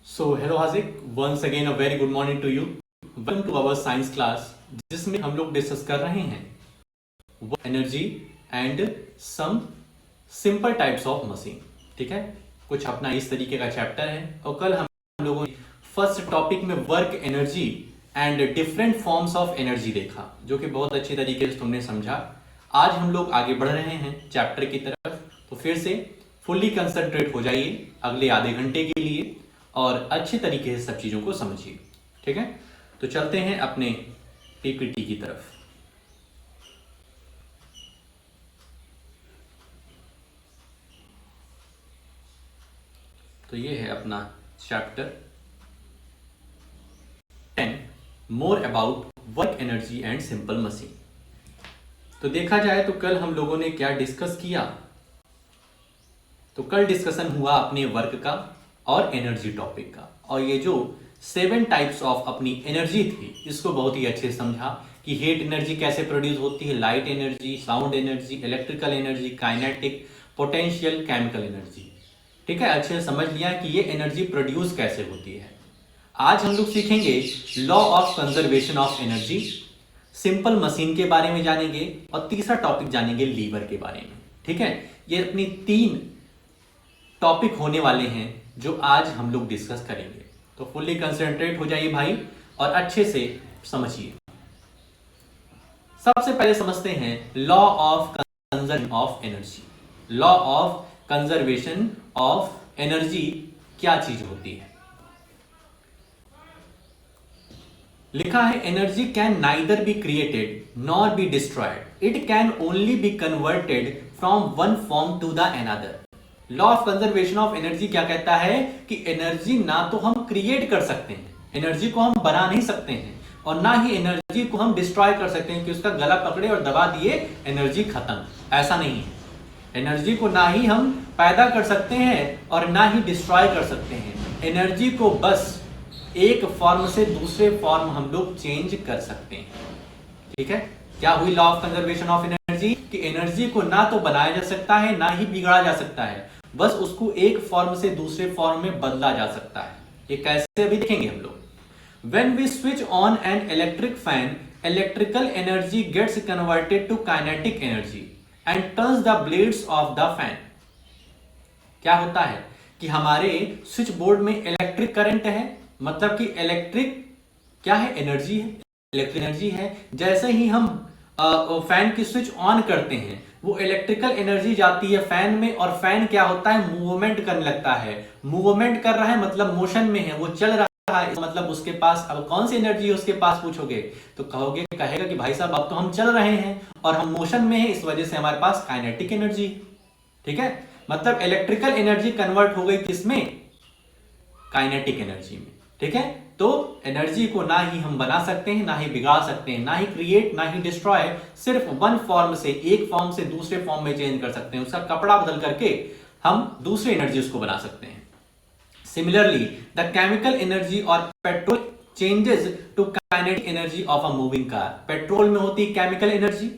So hello Hazik, once again a very good morning to you. Welcome to our science class जिसमें हम लोग discuss कर रहे हैं energy and some simple types of machine. ठीक है, कुछ अपना इस तरीके का चैप्टर है. और कल हम लोगों ने फर्स्ट टॉपिक में work energy and different forms of energy देखा, जो कि बहुत अच्छी तरीके से तुमने समझा. आज हम लोग आगे बढ़ रहे हैं चैप्टर की तरफ, तो फिर से फुल्ली कंसंट्रेट हो जाइए अगले आधे घंटे के लिए और अच्छे तरीके से सब चीज़ों को समझिए. ठीक है, तो चलते हैं अपने पीपीटी की तरफ. तो ये है अपना chapter 10 more about work energy and simple machine. तो देखा जाए तो कल हम लोगों ने क्या डिस्कस किया. तो कल डिस्कशन हुआ अपने वर्क का और एनर्जी टॉपिक का, और ये जो 7 टाइप्स ऑफ अपनी एनर्जी थी इसको बहुत ही अच्छे से समझा कि हीट एनर्जी कैसे प्रोड्यूस होती है, light energy, sound energy, electrical energy, kinetic, potential, chemical energy. ठीक है, अच्छे से समझ लिया कि ये एनर्जी प्रोड्यूस कैसे होती है. आज हम लोग सीखेंगे law of conservation of energy, simple machine के बारे में जानेंगे और तीसरा टॉपिक जानेंगे लीवर के बारे में. ठीक है, ये अपनी 3 टॉपिक होने वाले हैं जो आज हम लोग डिस्कस करेंगे. तो फुल्ली कंसंट्रेट हो जाइए भाई और अच्छे से समझिए. सबसे पहले समझते हैं law of conservation of energy. Law of conservation of energy क्या चीज होती है. लिखा है energy can neither be created nor be destroyed, it can only be converted from one form to the another. Law of conservation of energy क्या कहता है कि एनर्जी ना तो हम क्रिएट कर सकते हैं, एनर्जी को हम बना नहीं सकते हैं, और ना ही एनर्जी को हम डिस्ट्रॉय कर सकते हैं कि उसका गला पकड़े और दबा दिए एनर्जी खत्म. ऐसा नहीं है. एनर्जी को ना ही हम पैदा कर सकते हैं और ना ही डिस्ट्रॉय कर सकते हैं. एनर्जी को बस एक फॉर्म से दूसरे फॉर्म हम लोग चेंज कर सकते हैं. ठीक है, क्या हुई law of conservation of energy कि एनर्जी को ना तो बनाया जा सकता है ना ही बिगाड़ा जा सकता है, बस उसको एक फॉर्म से दूसरे फॉर्म में बदला जा सकता है. ये कैसे अभी देखेंगे हम लोग. When we switch on an electric fan, electrical energy gets converted to kinetic energy and turns the blades of the fan. क्या होता है कि हमारे स्विच बोर्ड में इलेक्ट्रिक करंट है, मतलब कि इलेक्ट्रिक क्या है, एनर्जी है, इलेक्ट्रिक एनर्जी है. जैसे ही हम फैन की स्विच ऑन करते हैं वो इलेक्ट्रिकल एनर्जी जाती है फैन में, और फैन क्या होता है, मूवमेंट करने लगता है. मूवमेंट कर रहा है मतलब मोशन में है, वो चल रहा है, मतलब उसके पास अब कौन सी एनर्जी है उसके पास पूछोगे तो कहेगा कि भाई साहब अब तो हम चल रहे हैं और हम मोशन में हैं, इस वजह से हमारे पास काइनेटिक एनर्जी. ठीक है, मतलब इलेक्ट्रिकल एनर्जी कन्वर्ट हो गई किसमें, काइनेटिक एनर्जी में. ठीक है, तो एनर्जी को ना ही हम बना सकते हैं ना ही बिगाड़ सकते हैं, ना ही क्रिएट ना ही डिस्ट्रॉय, सिर्फ वन फॉर्म से एक फॉर्म से दूसरे फॉर्म में चेंज कर सकते हैं. उसका कपड़ा बदल करके हम दूसरी एनर्जी उसको बना सकते हैं. सिमिलरली द केमिकल एनर्जी और petrol changes to kinetic energy of a moving car. Petrol में होती है केमिकल एनर्जी,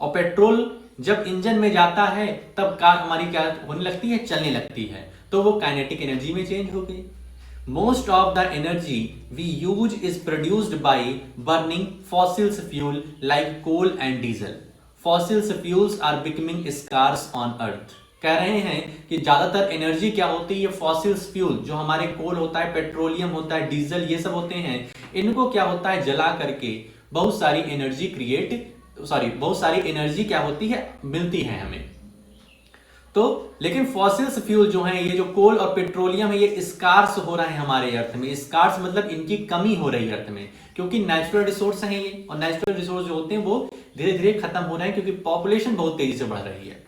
और पेट्रोल जब इंजन में जाता है तब कार हमारी क्या होने लगती है, चलने लगती है, तो वो काइनेटिक एनर्जी में चेंज हो गई. Most of the energy we use is produced by burning fossil fuel like coal and diesel. Fossil fuels are becoming scarce on earth. कह रहे हैं कि ज्यादातर एनर्जी क्या होती है, फॉसिल फ्यूल जो हमारे कोल होता है, पेट्रोलियम होता है, डीजल, ये सब होते हैं, इनको क्या होता है जला करके बहुत सारी एनर्जी क्या होती है, मिलती है हमें. तो लेकिन फॉसिल्स फ्यूल जो हैं, ये जो कोल और पेट्रोलियम है, ये स्कार्स हो रहे हैं हमारे अर्थ में. स्कार्स मतलब इनकी कमी हो रही है अर्थ में, क्योंकि नेचुरल रिसोर्स हैं ये, और नेचुरल रिसोर्स जो होते हैं वो धीरे धीरे खत्म हो रहे हैं क्योंकि पॉपुलेशन बहुत तेजी से बढ़ रही है.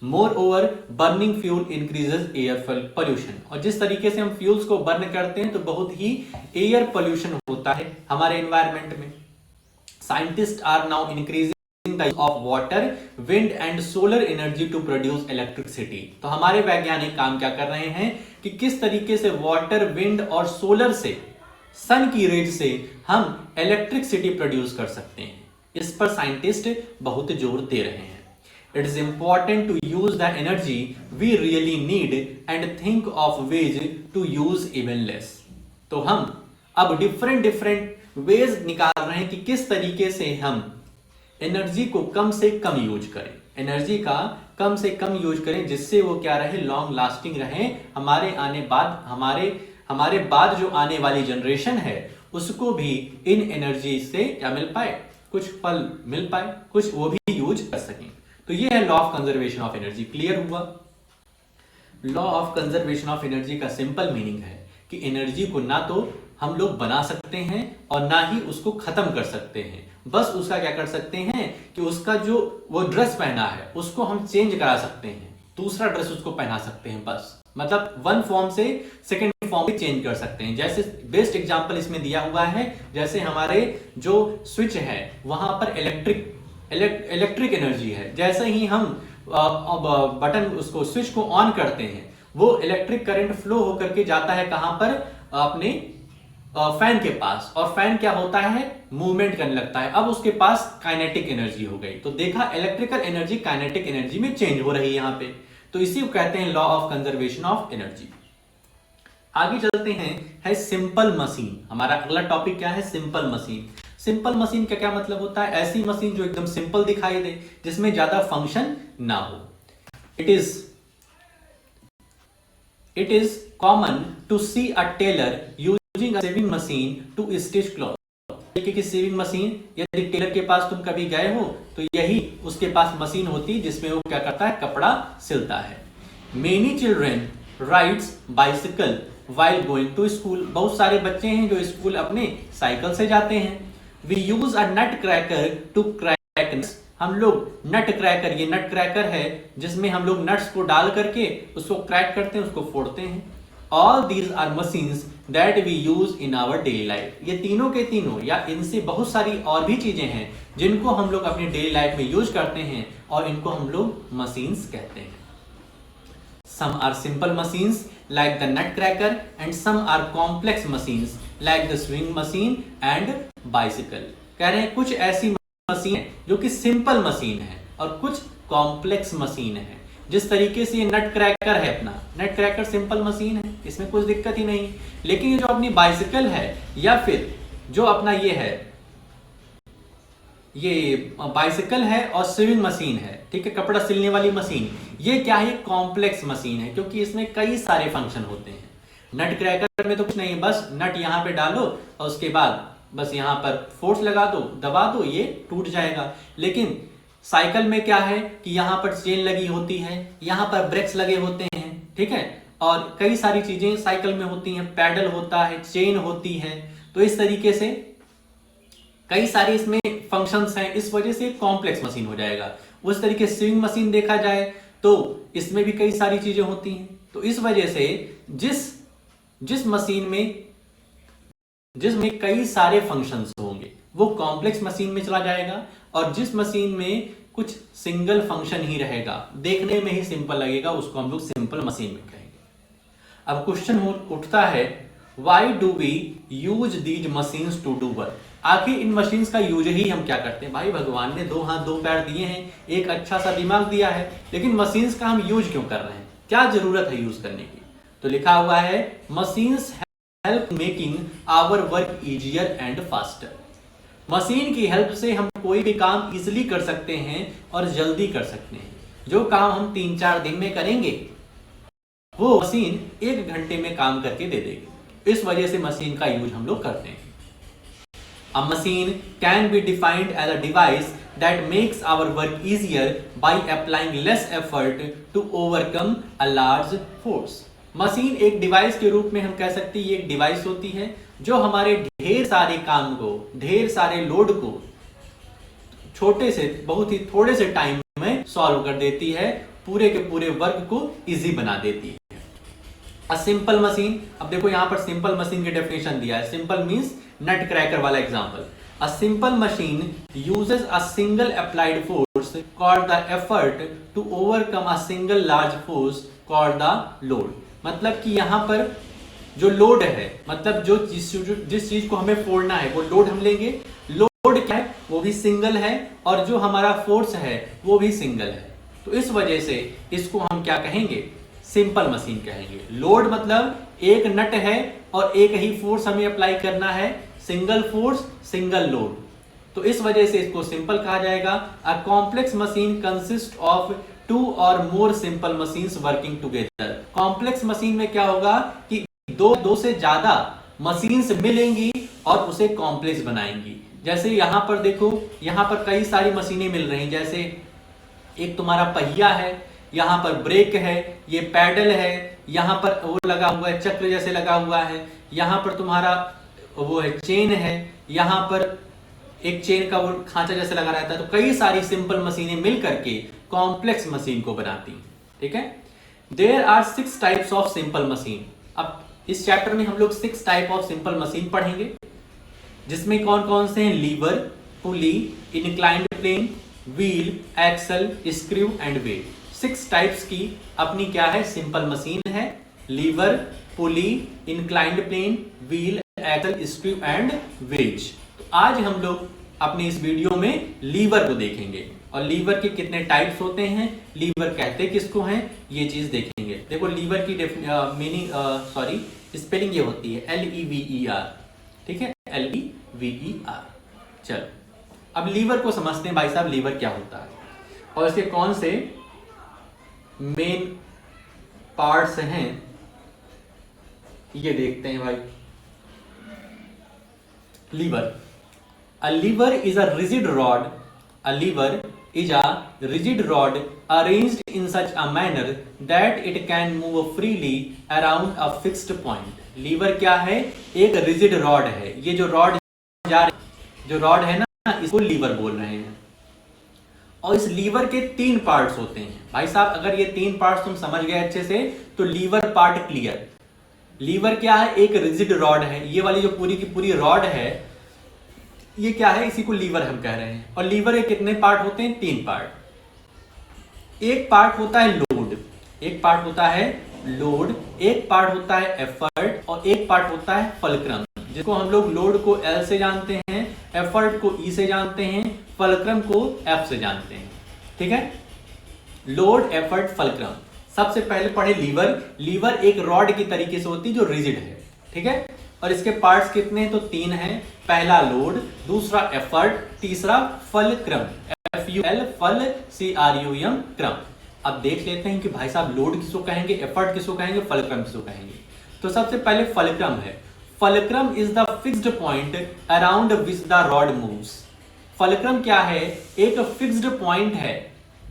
More over burning fuel increases air pollution. और जिस तरीके से हम फ्यूल्स को बर्न करते हैं तो बहुत ही एयर पॉल्यूशन होता है हमारे एनवायरमेंट में. Scientist are now increasing of water, wind and solar energy to produce electricity. तो हमारे वैज्ञानिक काम क्या कर रहे हैं कि किस तरीके से वाटर, विंड और सोलर से, सन की रेज से हम इलेक्ट्रिसिटी प्रोड्यूस कर सकते हैं. इस पर साइंटिस्ट बहुत जोर दे रहे हैं. It is important to use the energy we really need and think of ways to use even less. तो हम अब डिफरेंट वेज निकाल रहे हैं कि किस तरीके से हम एनर्जी को कम से कम यूज करें, एनर्जी का कम से कम यूज करें, जिससे वो क्या रहे, लॉन्ग लास्टिंग रहे, हमारे बाद जो आने वाली जनरेशन है उसको भी इन एनर्जी से क्या मिल पाए, कुछ फल मिल पाए, कुछ वो भी यूज कर सकें। तो ये है law of conservation of energy. Clear हुआ? Law of conservation of energy का सिंपल मीनिंग है कि एनर्जी को ना तो हम लोग बना सकते हैं और ना ही उसको खत्म कर सकते हैं, बस उसका क्या कर सकते हैं कि उसका जो वो ड्रेस पहना है उसको हम चेंज करा सकते हैं, दूसरा ड्रेस उसको पहना सकते हैं, बस मतलब वन फॉर्म से सेकेंड फॉर्म में चेंज कर सकते हैं। जैसे बेस्ट एग्जांपल इसमें दिया हुआ है, जैसे हमारे जो स्विच है वहां पर इलेक्ट्रिक एनर्जी है, जैसे ही हम बटन उसको स्विच को ऑन करते हैं वो इलेक्ट्रिक करंट फ्लो होकर के जाता है कहां पर, अपने फैन के पास, और फैन क्या होता है, मूवमेंट करने लगता है, अब उसके पास काइनेटिक एनर्जी हो गई। तो देखा, इलेक्ट्रिकल एनर्जी काइनेटिक एनर्जी में चेंज हो रही है यहां पे, तो इसी को कहते हैं law of conservation of energy. आगे चलते हैं, है सिंपल मशीन। हमारा अगला टॉपिक क्या है, सिंपल मशीन। सिंपल मशीन का क्या मतलब होता है, ऐसी मशीन जो एकदम सिंपल दिखाई दे, जिसमें ज्यादा फंक्शन ना हो। It is common to see a tailor using a sewing machine to stitch cloth. की सेविंग मशीन, यदि टेलर के पास तुम कभी गए हो तो यही उसके पास मशीन होती है जिसमें वो क्या करता है, कपड़ा सिलता है। Many children rides bicycle while going to school. बहुत सारे बच्चे हैं जो स्कूल अपने साइकिल से जाते हैं। We use a nut cracker to crack. हम लोग नट क्रैकर, ये नट क्रैकर है जिसमें हम लोग नट्स को डाल करके उसको क्रैक करते हैं, उसको फोड़ते हैं। All these are machines that we use in our daily life. ये तीनों के तीनों या इनसे बहुत सारी और भी चीजें हैं जिनको हम लोग अपनी डेली लाइफ में यूज करते हैं और इनको हम लोग मशीन्स कहते हैं। Some are simple machines like the nutcracker and some are complex machines like the sewing machine and bicycle। कह रहे हैं कुछ ऐसी मशीन है जो कि सिंपल मशीन है और कुछ कॉम्प्लेक्स मशीन है। जिस तरीके से ये नट क्रैकर है, अपना नट क्रैकर सिंपल मशीन है, इसमें कुछ दिक्कत ही नहीं। लेकिन ये जो अपनी बाइसिकल है या फिर जो अपना ये है, ये बाइसिकल है और सिविंग मशीन है, ठीक है, कपड़ा सिलने वाली मशीन, ये क्या है, कॉम्प्लेक्स मशीन है क्योंकि इसमें कई सारे फंक्शन होते हैं। नट क्रैकर में तो कुछ नहीं, बस नट यहाँ पे डालो और उसके बाद बस यहाँ पर फोर्स लगा दो, दबा दो, ये टूट जाएगा। लेकिन साइकिल में क्या है कि यहाँ पर चेन लगी होती है, यहाँ पर ब्रेक्स लगे होते हैं, ठीक है, और कई सारी चीजें साइकिल में होती हैं, पैडल होता है, चेन होती है, तो इस तरीके से कई सारे इसमें फंक्शंस हैं, इस वजह से कॉम्प्लेक्स मशीन हो जाएगा। उस तरीके से स्विंग मशीन देखा जाए तो इसमें भी कई सारी चीजें होती हैं, तो इस वजह से जिस मशीन में जिसमें कई सारे फंक्शंस होंगे वो कॉम्प्लेक्स मशीन में चला जाएगा, और जिस मशीन में कुछ सिंगल फंक्शन ही रहेगा, देखने में ही सिंपल लगेगा, उसको हम लोग सिंपल मशीन में कहेंगे। अब क्वेश्चन उठता है, why do we use these machines to do work. आखिर इन मशीन्स का यूज ही हम क्या करते हैं? भाई भगवान ने 2 हाथ 2 पैर दिए हैं, एक अच्छा सा दिमाग दिया है, लेकिन मशीन्स का हम यूज क्यों कर रहे हैं, क्या जरूरत है यूज करने की? तो लिखा हुआ है, machines help making our work easier and faster. Machine की हेल्प से हम कोई भी काम इजिली कर सकते हैं और जल्दी कर सकते हैं। जो काम हम 3-4 दिन में करेंगे वो मशीन 1 घंटे में काम करके दे देगी। इस वजह से मशीन का यूज हम लोग करते हैं। A machine can be defined as a device that makes our work easier by applying less effort to overcome a large force। Machine एक डिवाइस के रूप में हम कह सकते हैं, ये एक डिवाइस होती है जो हमारे ढेर सारे काम को, ढेर सारे लोड को छोटे से, बहुत ही थोड़े से टाइम में सॉल्व कर देती है, पूरे के पूरे वर्क को इजी बना देती है। अ सिंपल मशीन, अब देखो यहां पर सिंपल मशीन की डेफिनेशन दिया है। सिंपल मींस नट क्रैकर वाला example. A simple machine uses a single applied force called the effort to overcome a single large force called the load. मतलब कि यहां पर जो लोड है, मतलब जिस चीज को हमें फोड़ना है वो लोड हम लेंगे। लोड क्या है, वो भी सिंगल है, और जो हमारा फोर्स है वो भी सिंगल है। तो इस वजह से इसको हम क्या कहेंगे, सिंपल मशीन कहेंगे। लोड मतलब एक नट है और एक ही फोर्स हमें अप्लाई करना है, सिंगल फोर्स सिंगल लोड, तो इस वजह से इसको सिंपल कहा जाएगा। A complex machine consist of 2 और more simple machines working together. Complex machine में क्या होगा कि दो से ज्यादा मशीन्स मिलेंगी और उसे कॉम्प्लेक्स बनाएंगी। जैसे यहां पर देखो, यहां पर कई सारी मशीनें मिल रही, जैसे एक तुम्हारा पहिया है, यहाँ पर ब्रेक है, ये पैडल है, यहाँ पर वो लगा हुआ है, चक्र जैसे लगा हुआ है, यहाँ पर तुम्हारा वो है चेन है, यहाँ पर एक चेन का वो खांचा जैसे लगा रहता है। तो कई सारी सिंपल मशीनें मिल करके कॉम्प्लेक्स मशीन को बनाती हैं। ठीक है, there are 6 types of simple machine. अब इस चैप्टर में हम लोग 6 टाइप ऑफ सिंपल मशीन पढ़ेंगे, जिसमें कौन कौन से हैं? Lever, pulley, inclined plane, wheel, axle, screw and wedge. 6 types की अपनी क्या है? सिंपल मशीन है। Lever, pulley, inclined plane, wheel, axle, screw and wedge. तो आज हम लोग अपने इस वीडियो में लीवर को देखेंगे और लीवर के कितने टाइप्स होते हैं, लीवर कहते किसको हैं, ये चीज देखेंगे। देखो लीवर की स्पेलिंग ये होती है LEVER। ठीक है, LEVER। चलो अब लीवर को समझते हैं भाई साहब, लीवर क्या होता है और इसके कौन से मेन पार्ट्स हैं, ये देखते हैं भाई। Lever, a lever is a rigid rod. A lever is a rigid rod arranged in such a manner that it can move freely around a fixed point. Lever क्या है? एक रिजिड रॉड है। ये जो रॉड है ना, इसको liver बोल रहे हैं। और इस लीवर के 3 पार्ट्स होते हैं भाई साहब। अगर ये 3 पार्ट्स तुम समझ गए अच्छे से तो लीवर पार्ट क्लियर। लीवर क्या है? एक रिजिड रॉड है। ये वाली जो पूरी की पूरी रॉड है, ये क्या है? इसी को लीवर हम कह रहे हैं। और लीवर के कितने पार्ट होते हैं? 3 पार्ट। एक पार्ट होता है लोड, एक पार्ट होता है लोड, एक पार्ट होता है एफर्ट और एक पार्ट होता है फलक्रम, जिसको हम लोग लोड को L से जानते हैं, एफर्ट को E से जानते हैं, फलक्रम को F से जानते हैं। ठीक है, लोड, एफर्ट, फलक्रम। सबसे पहले पढ़े लीवर। लीवर एक रॉड की तरीके से होती है जो रिजिड है। ठीक है, और इसके पार्ट्स कितने हैं? तो 3 हैं। पहला लोड, दूसरा एफर्ट, तीसरा फलक्रम, FUL, फल CRUM, क्रम। अब देख लेते हैं कि भाई साहब लोड किसको कहेंगे, एफर्ट किसको कहेंगे, फलक्रम किसको कहेंगे। तो सबसे पहले फलक्रम है। Fulcrum is the fixed point around which the rod moves. Fulcrum क्या है? एक फिक्स्ड पॉइंट है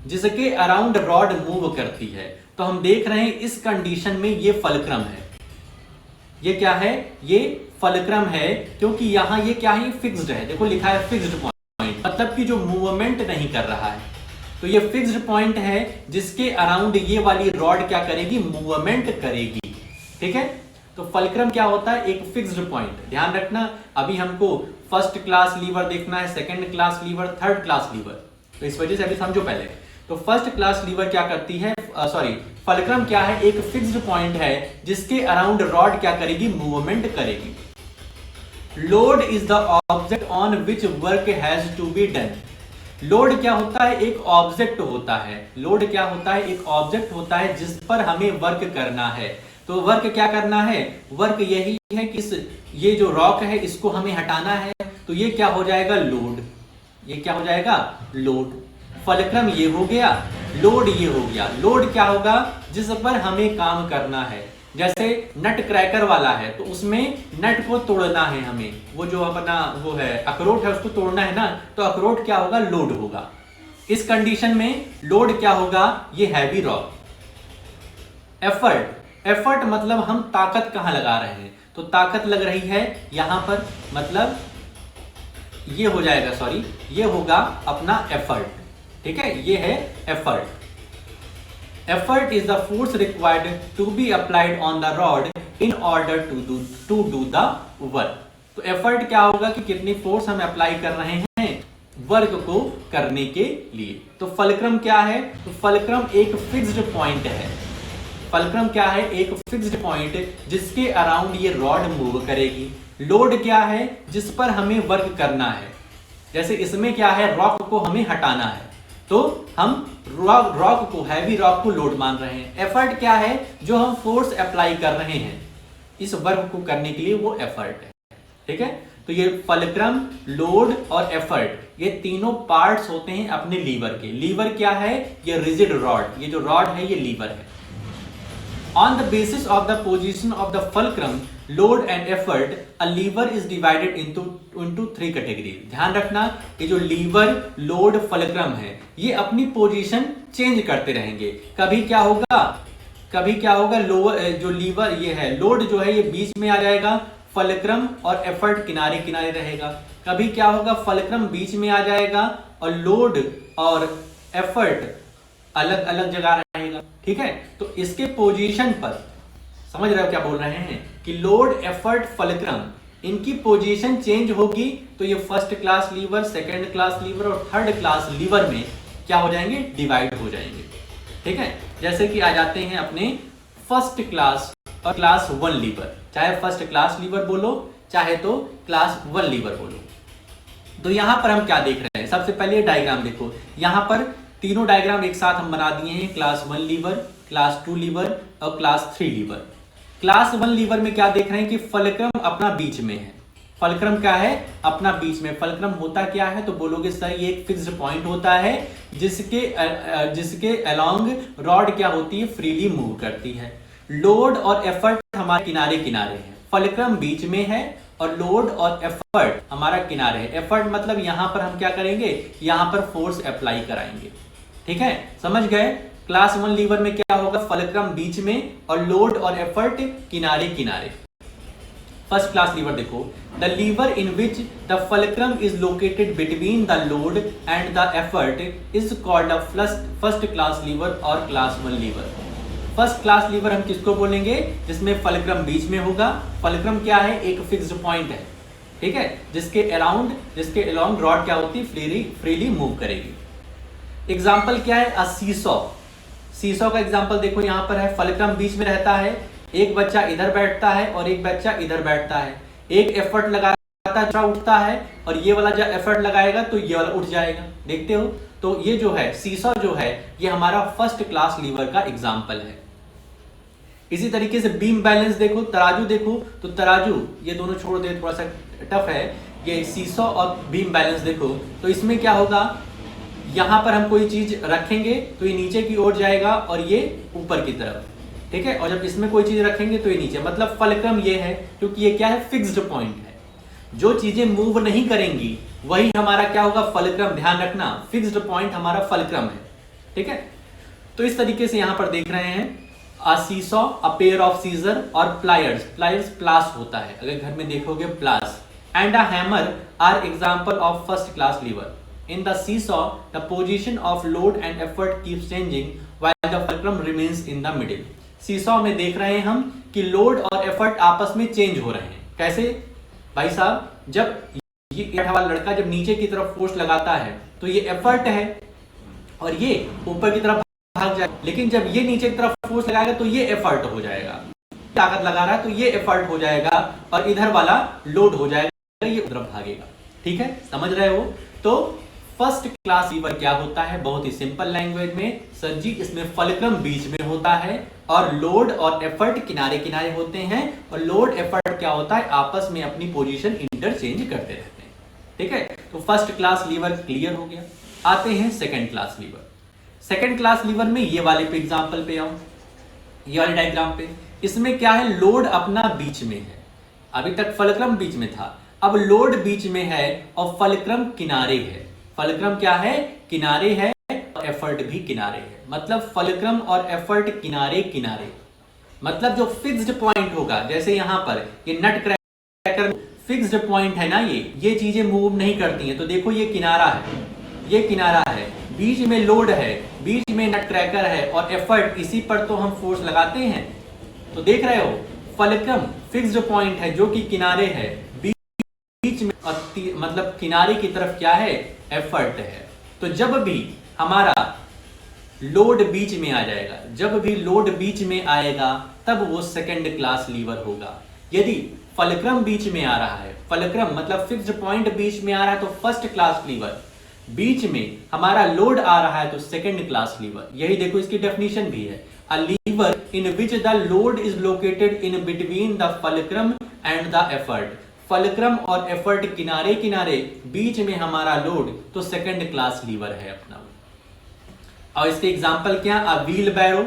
जिसके अराउंड रॉड मूव करती है। तो हम देख रहे हैं इस कंडीशन में ये फलक्रम है। ये क्या है? ये फलक्रम है, क्योंकि यहां ये क्या है? फिक्स्ड है। देखो लिखा है फिक्स्ड पॉइंट, मतलब कि जो मूवमेंट नहीं कर रहा है। तो ये फिक्स्ड पॉइंट है जिसके अराउंड ये वाली रॉड क्या करेगी? मूवमेंट करेगी। ठीक है, तो फलक्रम क्या होता है? एक फिक्स्ड पॉइंट। ध्यान रखना, अभी हमको फर्स्ट क्लास लीवर देखना है, second class liver, third class liver, तो इस वजह से अभी समझो पहले। तो फर्स्ट क्लास लीवर क्या करती है? फलक्रम क्या है? एक फिक्स्ड पॉइंट है जिसके अराउंड रॉड क्या करेगी? मूवमेंट करेगी। Load is the object on which work has to be done. Load क्या होता है? एक ऑब्जेक्ट होता है। लोड क्या होता है? एक ऑब्जेक्ट होता है जिस पर हमें वर्क करना है। तो वर्क क्या करना है? वर्क यही है कि ये जो रॉक है इसको हमें हटाना है, तो ये क्या हो जाएगा? लोड। ये क्या हो जाएगा? लोड। फलक्रम ये हो गया, लोड ये हो गया। लोड क्या होगा? जिस पर हमें काम करना है। जैसे नट क्रैकर वाला है तो उसमें नट को तोड़ना है हमें, वो जो अपना वो है अखरोट है उसको तोड़ना है ना, तो अखरोट क्या होगा? लोड होगा। इस कंडीशन में लोड क्या होगा? ये हैवी रॉक। एफर्ट, एफर्ट मतलब हम ताकत कहां लगा रहे हैं, तो ताकत लग रही है यहां पर, मतलब ये हो जाएगा, ये होगा अपना एफर्ट। ठीक है, ये है effort. Effort is the force required to be applied on the rod in order to do the work. तो एफर्ट क्या होगा कि कितनी फोर्स हम अप्लाई कर रहे हैं वर्क को करने के लिए। तो फलक्रम क्या है? तो फलक्रम एक फिक्स्ड पॉइंट है। फलक्रम क्या है? एक फिक्स्ड पॉइंट जिसके अराउंड ये रॉड मूव करेगी। लोड क्या है? जिस पर हमें वर्क करना है। जैसे इसमें क्या है? रॉक को हमें हटाना है, तो हम रॉक को, हैवी रॉक को लोड मान रहे हैं। एफर्ट क्या है? जो हम फोर्स अप्लाई कर रहे हैं इस वर्क को करने के लिए, वो एफर्ट है। ठीक है, तो ये फलक्रम, लोड और एफर्ट, ये तीनों पार्ट्स होते हैं अपने लीवर के। लीवर क्या है? ये रिजिड रॉड, ये जो रॉड है ये लीवर है। On the basis of the position of the fulcrum, load and effort, a lever is divided into three categories. ध्यान रखना, ये जो लीवर, लोड, फलक्रम है, ये अपनी पोजीशन चेंज करते रहेंगे। कभी क्या होगा, लोअर जो लीवर ये है, लोड जो है ये बीच में आ जाएगा, फलक्रम और एफर्ट किनारे किनारे रहेगा। कभी क्या होगा, फलक्रम बीच में आ जाएगा और लोड और एफर्ट अलग अलग जगह रहेगा। ठीक है, तो इसके पोजीशन पर समझ रहे हो क्या बोल रहे हैं कि लोड, एफर्ट, फलक्रम, इनकी पोजीशन चेंज होगी तो ये first class liver, second class lever और थर्ड क्लास लीवर में क्या हो जाएंगे? डिवाइड हो जाएंगे। ठीक है, जैसे कि आ जाते हैं अपने फर्स्ट क्लास और क्लास 1 लीवर। चाहे फर्स्ट क्लास लीवर बोलो, चाहे तो क्लास 1 लीवर बोलो। तो यहां पर हम क्या देख रहे हैं? सबसे पहले डायग्राम देखो, यहां पर तीनों डायग्राम एक साथ हम बना दिए हैं, क्लास 1 लीवर, क्लास 2 लीवर और क्लास 3 लीवर। क्लास 1 लीवर में क्या देख रहे हैं कि फलक्रम अपना बीच में है। फलक्रम क्या है? अपना बीच में। फलक्रम होता क्या है? तो बोलोगे सर ये एक फिक्स्ड पॉइंट होता है जिसके अलोंग रॉड क्या होती है? फ्रीली मूव करती है। लोड और एफर्ट हमारे किनारे किनारे हैं। फलक्रम बीच में है और लोड और एफर्ट हमारा किनारे है। एफर्ट मतलब यहां पर हम क्या करेंगे? यहां पर फोर्स अप्लाई कराएंगे। ठीक है, समझ गए? क्लास 1 लीवर में क्या होगा? फलक्रम बीच में और लोड और एफर्ट किनारे किनारे। फर्स्ट क्लास लीवर देखो, the lever in which the fulcrum is located between the load and the effort is called a first class lever और class 1 lever. First class lever हम किसको बोलेंगे? जिसमें फलक्रम बीच में होगा। फलक्रम क्या है? एक फिक्स्ड पॉइंट है। ठीक है, जिसके अलाउंड रॉड क्या होती है? फ्रीली मूव करेगी। एग्जाम्पल क्या है? अ सीसॉ। सीसॉ का एग्जाम्पल देखो, यहां पर है, फलक्रम बीच में रहता है, एक बच्चा इधर बैठता है और एक बच्चा इधर बैठता है। एक एफर्ट लगाता है, दूसरा उठता है, और ये वाला जब एफर्ट लगाएगा तो ये वाला उठ जाएगा। देखते हो? तो ये जो है सीसॉ जो है, ये हमारा फर्स्ट क्लास लीवर का एग्जाम्पल है। इसी तरीके से बीम बैलेंस देखो, तराजू देखो, तो तराजू, ये दोनों छोड़ दे, थोड़ा सा टफ है। ये सीसॉ और बीम बैलेंस देखो, तो इसमें क्या होगा? यहां पर हम कोई चीज रखेंगे तो ये नीचे की ओर जाएगा और ये ऊपर की तरफ। ठीक है, और जब इसमें कोई चीज रखेंगे तो ये नीचे। मतलब फलक्रम ये है, क्योंकि ये क्या है? फिक्स्ड पॉइंट है। जो चीजें मूव नहीं करेंगी वही हमारा क्या होगा? फलक्रम। ध्यान रखना, फिक्स्ड पॉइंट हमारा फलक्रम है। ठीक है, तो इस तरीके से यहां पर देख रहे हैं, a seesaw, a pair of scissor और प्लायर्स। प्लायर्स प्लास होता है, अगर घर में देखोगे प्लास, and a hammer are example of first class lever. In the seesaw, the position of load and effort keeps changing while the fulcrum remains in the middle. Seesaw में देख रहे हैं हम कि लोड और एफर्ट आपस में चेंज हो रहे हैं। कैसे भाई साहब? जब ये बैठा वाला लड़का जब नीचे की तरफ फोर्स लगाता है तो ये एफर्ट है और ये ऊपर की तरफ भाग जाएगा, लेकिन जब ये नीचे की तरफ फोर्स लगाएगा तो ये एफर्ट हो जाएगा। ताकत लगा रहा है तो ये एफर्ट हो जाएगा और इधर वाला लोड हो जाएगा, ये उधर भागेगा। ठीक है, समझ रहे हो? तो फर्स्ट क्लास लीवर क्या होता है? बहुत ही सिंपल लैंग्वेज में, सर जी इसमें फलक्रम बीच में होता है और लोड और एफर्ट किनारे किनारे होते हैं, और लोड एफर्ट क्या होता है? आपस में अपनी पोजीशन इंटरचेंज करते रहते हैं। ठीक है, तो फर्स्ट क्लास लीवर क्लियर हो गया। आते हैं second class liver. Second class lever में ये वाले पे एग्जांपल पे आओ, ये वाले डायग्राम पे। इसमें क्या है? लोड अपना बीच में है। अभी तक फलक्रम बीच में था, अब लोड बीच में है और फलक्रम किनारे है। फलक्रम क्या है? किनारे है, और एफर्ट भी किनारे है। मतलब फलक्रम और एफर्ट किनारे किनारे। मतलब जो फिक्स्ड पॉइंट होगा, जैसे यहां पर ये नट क्रैकर फिक्स्ड पॉइंट है ना, ये चीजें मूव नहीं करती हैं। तो देखो ये किनारा है, ये किनारा है, बीच में लोड है, बीच में नट क्रैकर है और एफर्ट, इसी पर तो हम फोर्स लगाते हैं। तो देख रहे हो, फलक्रम फिक्स्ड पॉइंट है जो कि किनारे है, बीच में मतलब किनारे की तरफ क्या है? एफर्ट है। तो जब भी हमारा लोड बीच में आ जाएगा, जब भी लोड बीच में आएगा तब वो सेकंड क्लास लीवर होगा। यदि फलक्रम बीच में आ रहा है, फलक्रम मतलब फिक्स्ड पॉइंट बीच में आ रहा है, तो फर्स्ट क्लास लीवर। बीच में हमारा लोड आ रहा है तो सेकंड क्लास लीवर। यही देखो इसकी डेफिनेशन भी है, a lever in which the load is located in between the fulcrum and the effort. Fulcrum और एफर्ट किनारे किनारे, बीच में हमारा लोड, तो सेकंड क्लास लीवर है अपना। और इसके एग्जांपल क्या, a wheelbarrow,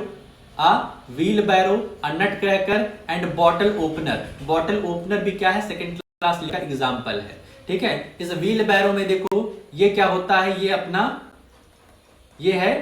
a nut cracker and bottle opener. Bottle opener भी क्या है, सेकंड क्लास लीवर का एग्जांपल है। ठीक है, इस व्हील बैरो में देखो ये क्या होता है, ये अपना ये है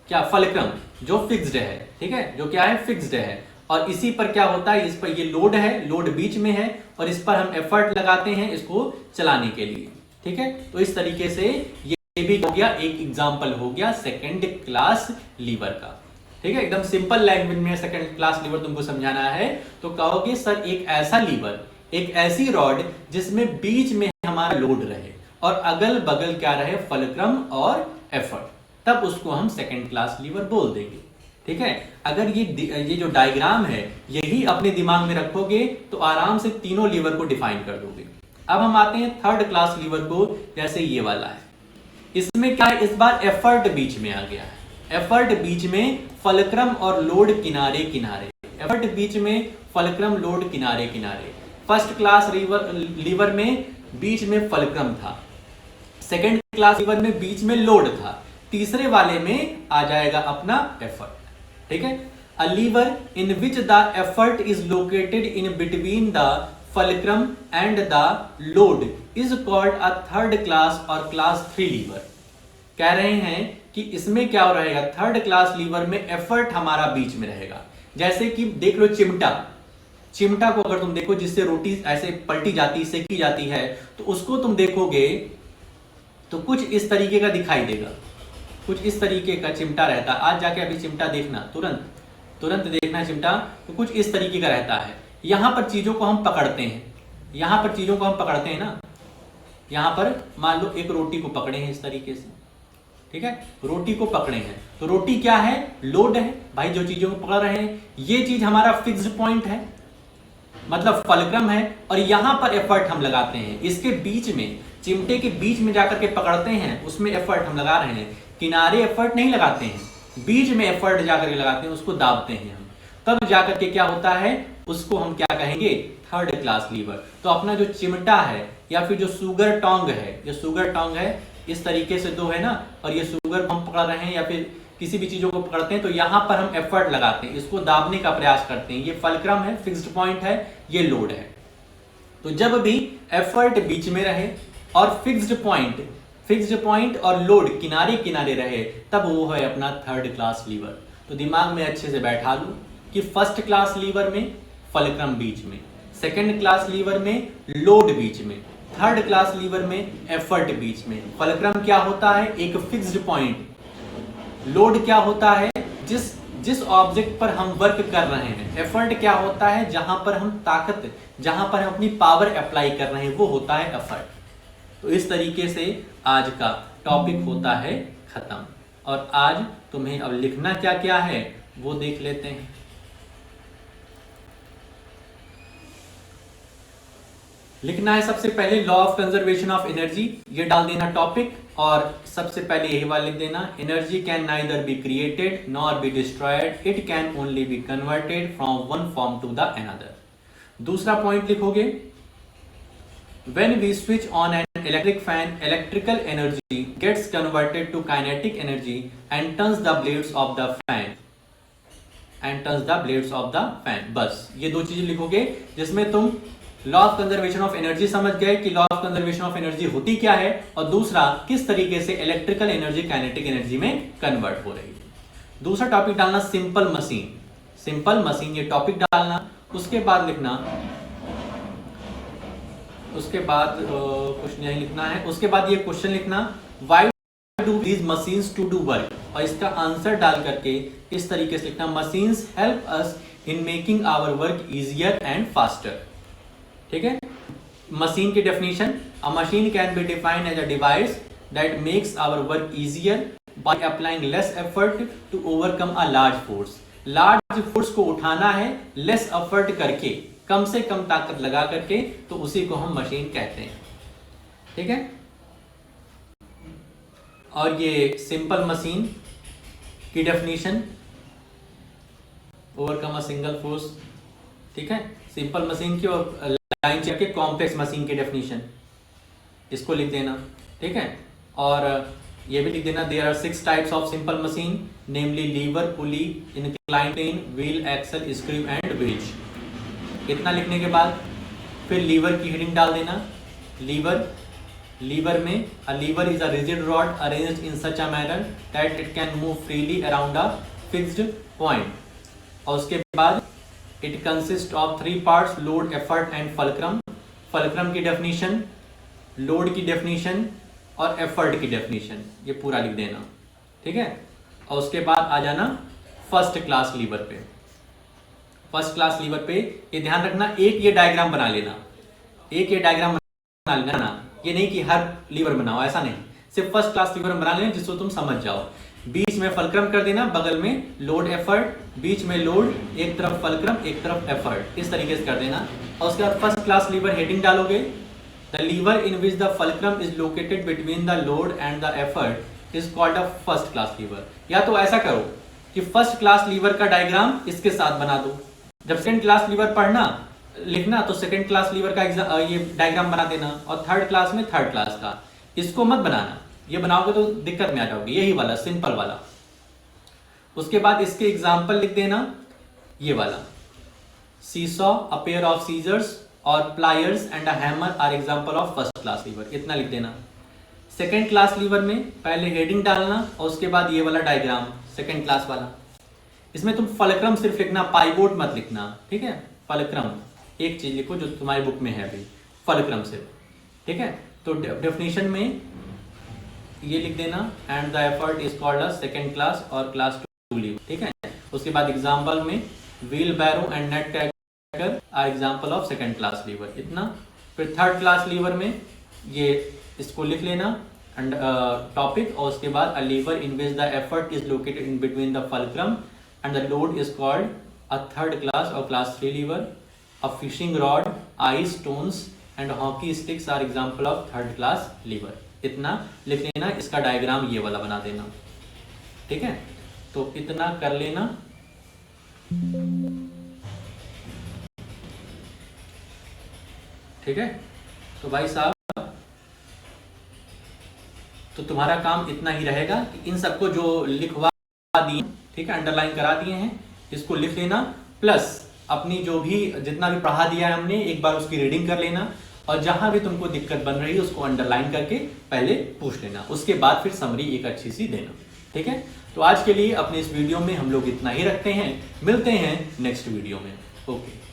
क्या, फलक्रम जो फिक्स्ड है। ठीक है, जो क्या है, फिक्स्ड है। और इसी पर क्या होता है, इस पर ये लोड है, लोड बीच में है और इस पर हम एफर्ट लगाते हैं इसको चलाने के लिए। ठीक है, तो इस तरीके से ये भी हो गया, एक एग्जांपल हो गया सेकंड क्लास लीवर का। ठीक है, एकदम सिंपल लैंग्वेज में सेकंड क्लास लीवर तुमको समझाना है तो कहोगे सर एक ऐसा लीवर, एक ऐसी रॉड जिसमें बीच में हमारा लोड रहे और अगल बगल क्या रहे, फलक्रम और एफर्ट, तब उसको हम सेकंड क्लास लीवर बोल देंगे। ठीक है, अगर ये जो डायग्राम है यही अपने दिमाग में रखोगे तो आराम से तीनों लीवर को डिफाइन कर दोगे। अब हम आते हैं थर्ड क्लास लीवर को, जैसे ये वाला है। इसमें क्या है, इस बार एफर्ट बीच में आ गया है। एफर्ट बीच में, फलक्रम और लोड किनारे किनारे। एफर्ट बीच में, फलक्रम लोड किनारे किनारे। फर्स्ट क्लास लीवर में बीच में फलक्रम था, सेकंड क्लास लीवर में बीच में लोड था, तीसरे वाले में आ जाएगा अपना एफर्ट। ठीक है, a lever in which the effort is located in between the fulcrum and the load is called a third class और क्लास 3 लीवर। कह रहे हैं कि इसमें क्या हो रहेगा, थर्ड क्लास लीवर में एफर्ट हमारा बीच में रहेगा। जैसे कि देख लो चिमटा को अगर तुम देखो जिससे रोटी ऐसे पलटी जाती, सेकी जाती है, तो उसको तुम देखोगे तो कुछ इस तरीके का दिखाई देगा, कुछ इस तरीके का चिमटा रहता है। आज जाके अभी चिमटा देखना, तुरंत देखना चिमटा, तो कुछ इस तरीके का रहता है। यहां पर चीजों को हम पकड़ते हैं, यहां पर चीजों को हम पकड़ते हैं ना, यहां पर मान लो एक रोटी को पकड़े हैं इस तरीके से। ठीक है, रोटी को पकड़े हैं तो रोटी क्या है, लोड है भाई, जो चीजों को पकड़ रहे हैं। ये चीज हमारा फिक्स्ड पॉइंट है, मतलब फलक्रम है, और यहां पर एफर्ट हम लगाते हैं। इसके बीच में, चिमटे के बीच में जाकर के पकड़ते हैं, उसमें एफर्ट हम लगा रहे हैं। किनारे एफर्ट नहीं लगाते हैं, बीच में एफर्ट जाकर के लगाते हैं, उसको दाबते हैं हम, तब जाकर के क्या होता है, उसको हम क्या कहेंगे, थर्ड क्लास लीवर। तो अपना जो चिमटा है या फिर जो सुगर टोंग है, जो सुगर टोंग है इस तरीके से दो है ना, और ये सुगर हम पकड़ रहे हैं या फिर किसी भी चीजों को पकड़ते हैं, तो यहां पर हम एफर्ट लगाते हैं, इसको दाबने का प्रयास करते हैं। ये फलक्रम है, फिक्स्ड पॉइंट है, ये लोड है। तो जब भी एफर्ट बीच में रहे और फिक्स्ड पॉइंट और लोड किनारे किनारे रहे, तब वो है अपना थर्ड क्लास लीवर। तो दिमाग में अच्छे से बैठा लो कि फर्स्ट क्लास लीवर में फलक्रम बीच में, सेकंड क्लास लीवर में लोड बीच में, थर्ड क्लास लीवर में एफर्ट बीच में। फलक्रम क्या होता है, एक फिक्स्ड पॉइंट। लोड क्या होता है, जिस ऑब्जेक्ट पर हम वर्क कर रहे हैं। एफर्ट क्या होता है, जहां पर हम ताकत, जहां पर हम अपनी पावर अप्लाई कर रहे हैं, वो होता है एफर्ट। तो इस तरीके से आज का टॉपिक होता है खत्म। और आज तुम्हें अब लिखना क्या क्या है वो देख लेते हैं। लिखना है सबसे पहले law of conservation of energy, ये डाल देना टॉपिक, और सबसे पहले यही वाला लिख देना, energy can neither be created nor be destroyed, it can only be converted from one form to the another. दूसरा पॉइंट लिखोगे, when we switch on an electric fan, electrical energy gets converted to kinetic energy and turns the blades of the fan बस ये दो चीजें लिखोगे जिसमें तुम law of conservation of energy समझ गए कि law of conservation of energy होती क्या है, और दूसरा किस तरीके से इलेक्ट्रिकल एनर्जी काइनेटिक एनर्जी में कन्वर्ट हो रही है। दूसरा टॉपिक डालना सिंपल मशीन, ये टॉपिक डालना। उसके बाद लिखना, उसके बाद कुछ नहीं लिखना है। उसके बाद ये क्वेश्चन लिखना, why do these machines to do work, और इसका आंसर डाल करके इस तरीके से लिखना, machines help us in making our work easier and faster. ठीक है, मशीन की definition, a machine can be defined as a device that makes our work easier by applying less effort to overcome a large force. Large force को उठाना है less effort करके, कम से कम ताकत लगा करके, तो उसी को हम मशीन कहते हैं। ठीक है, और ये सिंपल मशीन की definition, overcome a single force, ठीक है, सिंपल मशीन की, और लाइन चेक के कॉम्प्लेक्स मशीन की डेफिनेशन, इसको लिख देना, ठीक है। और ये भी लिख देना, there are 6 types of simple machine, namely lever, pulley, incline plane, wheel, axle, screw and bridge. इतना लिखने के बाद फिर लीवर की हेडिंग डाल देना। लीवर में a lever is a rigid rod arranged in such a manner that it can move freely around a fixed point. और उसके बाद it consists of 3 parts, load, effort and fulcrum. fulcrum की definition, load की definition और effort की definition, ये पूरा लिख देना, ठीक है। और उसके बाद आ जाना फर्स्ट क्लास लीवर पे। फर्स्ट क्लास लीवर पे ये ध्यान रखना, एक ये डायग्राम बना लेना, एक ये डायग्राम बना लेना, ये नहीं कि हर लीवर बनाओ, ऐसा नहीं, सिर्फ फर्स्ट क्लास लीवर बना लेना जिसको तुम समझ जाओ। बीच में फलक्रम कर देना, बगल में लोड एफर्ट, बीच में लोड, एक तरफ फलक्रम एक तरफ एफर्ट, इस तरीके से कर देना। और उसके बाद फर्स्ट क्लास लीवर हेडिंग डालोगे, the lever in which the fulcrum is located between the load and the effort is called a first class lever. या तो ऐसा करो कि फर्स्ट क्लास लीवर का डायग्राम इसके साथ बना दो, जब सेकंड क्लास लीवर पढ़ना लिखना तो सेकंड क्लास लीवर का ये डायग्राम बना देना, और थर्ड क्लास में थर्ड क्लास का। इसको मत बनाना, ये बनाओगे तो दिक्कत में आ जाओगे, यही वाला सिंपल वाला। उसके बाद इसके एग्जाम्पल लिख देना, ये वाला seesaw, a pair of scissors और pliers and a hammer are example of first class lever, इतना लिख देना। सेकेंड क्लास लीवर में पहले हेडिंग डालना और उसके बाद ये वाला डायग्राम सेकेंड क्लास वाला। इसमें तुम फलक्रम सिर्फ लिखना, पाइवोट मत लिखना, ठीक है। फलक्रम एक चीज लिखो जो तुम्हारी बुक में है अभी, फलक्रम से, ठीक है। तो डेफिनेशन में ये लिख देना, and the effort is called a second class और क्लास 2 लीवर, ठीक है। उसके बाद एग्जाम्पल में wheelbarrow and nutcracker are example of second class lever, इतना। फिर थर्ड क्लास लीवर में ये इसको लिख लेना टॉपिक, और उसके बाद a lever in which the effort is located in between the fulcrum and the load is called a third class और class 3 lever. A fishing rod, ice, stones and hockey sticks are example of third class lever. इतना लिख लेना, इसका diagram ये वाला बना देना, ठीक है। तो इतना कर लेना, ठीक है। तो भाई साहब, तो तुम्हारा काम इतना ही रहेगा कि इन सबको जो लिखवा दिए, ठीक है, अंडरलाइन करा दिए हैं, इसको लिख लेना, प्लस अपनी जो भी जितना भी पढ़ा दिया है हमने एक बार उसकी रीडिंग कर लेना, और जहां भी तुमको दिक्कत बन रही है उसको अंडरलाइन करके पहले पूछ लेना, उसके बाद फिर समरी एक अच्छी सी देना, ठीक है। तो आज के लिए अपने इस वीडियो में हम लोग इतना ही रखते हैं, मिलते हैं नेक्स्ट वीडियो में, ओके।